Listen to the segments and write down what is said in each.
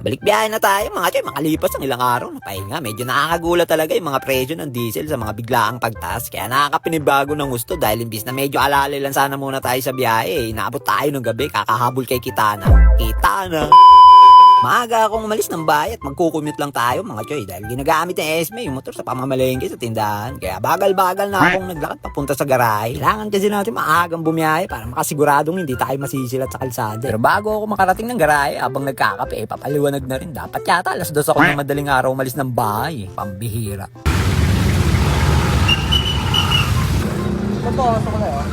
Balik biyahe na tayo mga choy, makalipas ang ilang araw na pahinga. Medyo nakakagulat talaga yung mga presyo ng diesel sa mga biglaang pagtaas. Kaya nakakapinibago ng gusto dahil imbis na medyo alalay lang sana muna tayo sa biyahe. Inaabot tayo ng gabi, kakahabol kay Kitana. Kitana! Maaga akong umalis ng bahay at magkukumute lang tayo mga choy dahil ginagamit ng Esme yung motor sa pamamalengke sa tindahan. Kaya bagal-bagal na akong naglakad papunta sa garahe. Kailangan kasi natin maagang bumiyahe para makasiguradong hindi tayo masisilat sa kalsada. Pero bago ako makarating ng garahe habang nagkakape, papaliwanag na rin. Dapat yata alas 2 ako ng madaling araw umalis ng bahay. Pambihira. Ito, sukli oh.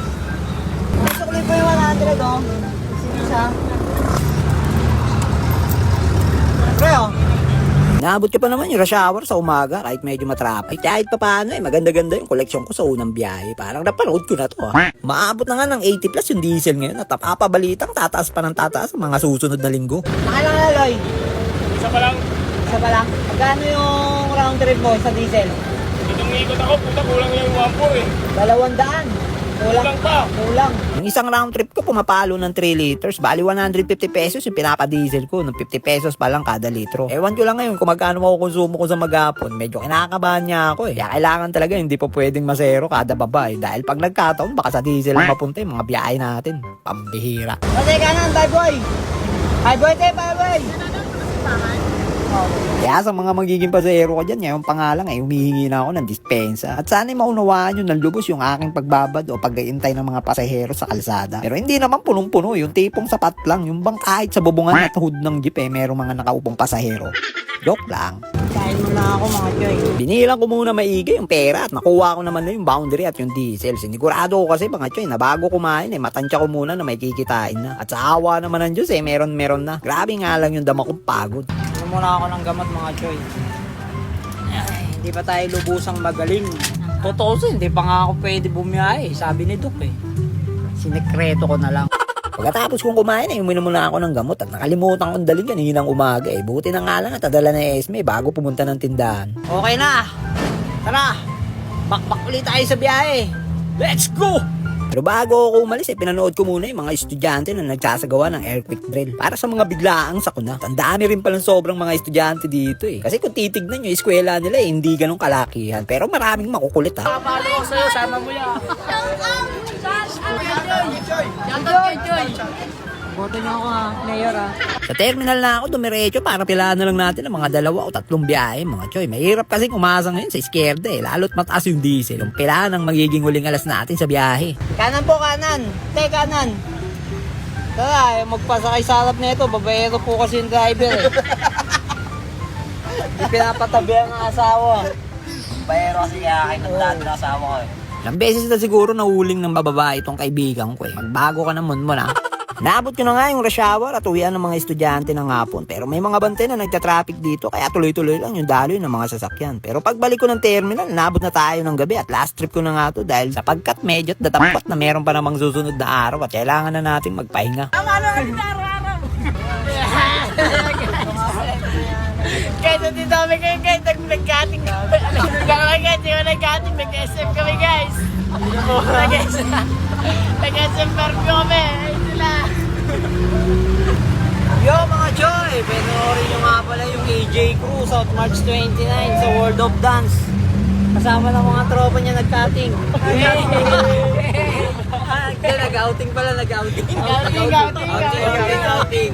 Sukli po yung 100 oh. Sinisa. Pre oh. Naabot ko pa naman yung rush hour sa umaga kahit medyo matraffic. Kahit pa paano maganda-ganda yung koleksyon ko sa unang biyahe. Parang napanood ko na to Maabot na nga ng 80 plus yung diesel ngayon at napapabalitang tataas pa ng tataas sa mga susunod na linggo. Nakalang aloy. Isa pa lang. Isa pa lang. Magkano yung round trip mo sa diesel? Itong ikot ako, puta kulang yung 1.4 eh. 200. Kulang pa. Kulang. Yung isang round trip ko pumapalo ng 3 liters. Bali 150 pesos yung pinapadiesel ko. Ng 50 pesos pa lang kada litro. Ewan ko lang ngayon kung magkano makukonsumo ko sa maghapon. Medyo kinakabahan niya ako Kaya kailangan talaga hindi pa pwedeng masero kada baba Dahil pag nagkataon baka sa diesel ang mapunta yung mga biyahe natin. Pambihira. Kasi kanan, bye boy. Bye boy, te, bye boy. Kaya sa mga magiging pasahero ko dyan, ngayon pa nga lang humihingi na ako ng dispensa. At sana'y maunawaan nyo ng lubos yung aking pagbabad o pag-iintay ng mga pasahero sa kalsada. Pero hindi naman punong-puno, yung tipong sapat lang. Yung bang kahit sa bubungan at hood ng jeep merong mga nakaupong pasahero. Joke lang. Kain mo na ako mga choy. Binilang ko muna maigi yung pera at nakuha ko naman na yung boundary at yung diesel. Sinigurado ko kasi mga choy na bago kumain matansya ko muna na may kikitain na. At sa awa naman ng Diyos meron na. Grabe nga lang yung dama kong pagod. Ano muna ako ng gamot mga choy. Ay, hindi pa tayo lubusang magaling. Totoo hindi pa nga ako pwede bumiyahe. Sabi ni Doc Sinekreto ko na lang. Pagkatapos kong kumain uminom muna ako ng gamot at nakalimutan kong dalhin kaninang umaga Buti na nga lang at nadala na Esme bago pumunta ng tindahan. Okay na. Tara. Bakbak ulit tayo sa biyahe. Let's go! Pero bago ako umalis pinanood ko muna yung mga estudyante na nagsasagawa ng earthquake drill para sa mga biglaang sakuna. Ang dami rin palang sobrang mga estudyante dito Kasi kung titignan nyo, eskwela nila hindi ganun kalakihan. Pero maraming makukulit Papalo ko sa'yo, sama mo yan. Boto niyo ako Mayor Sa terminal na ako dumiretso para pilaan na lang natin ang mga 2 o 3 biyahe mga choy. Mahirap kasing umasa ngayon sa iskierda lalo't mataas yung diesel. Yung pilaan ang magiging huling alas natin sa biyahe. Kanan po, kanan. Te, kanan. Tara, magpasakay sa harap nito. Babayero po kasi yung driver Hindi pinapatabi ang asawa. Bayero kasi kaya kayo nagdaan ng asawa ko Ilang beses na siguro nahuling ng bababa itong kaibigan ko Magbago ka naman mo na. Naabot ko na nga yung rush hour at uwian ng mga estudyante ng hapon. Pero may mga bante na nagtatraffic dito kaya tuloy-tuloy lang yung daloy ng mga sasakyan. Pero pagbalik ko ng terminal, naabot na tayo ng gabi at last trip ko na nga to dahil sapagkat medyo't datapot na meron pa namang susunod na araw at kailangan na natin magpahinga. Kahit hindi namin kayo guys, nag-cutting kami. Nag-cutting, nag-SM kami guys. Nag-SM perfume kami. Ayun sila. Yo mga Joy, panoorin nyo nga pala yung AJ Cruz South March 29 sa World of Dance. Kasama ng mga tropa niya nag-cutting. Nag-outing pala, nag-outing. Outing.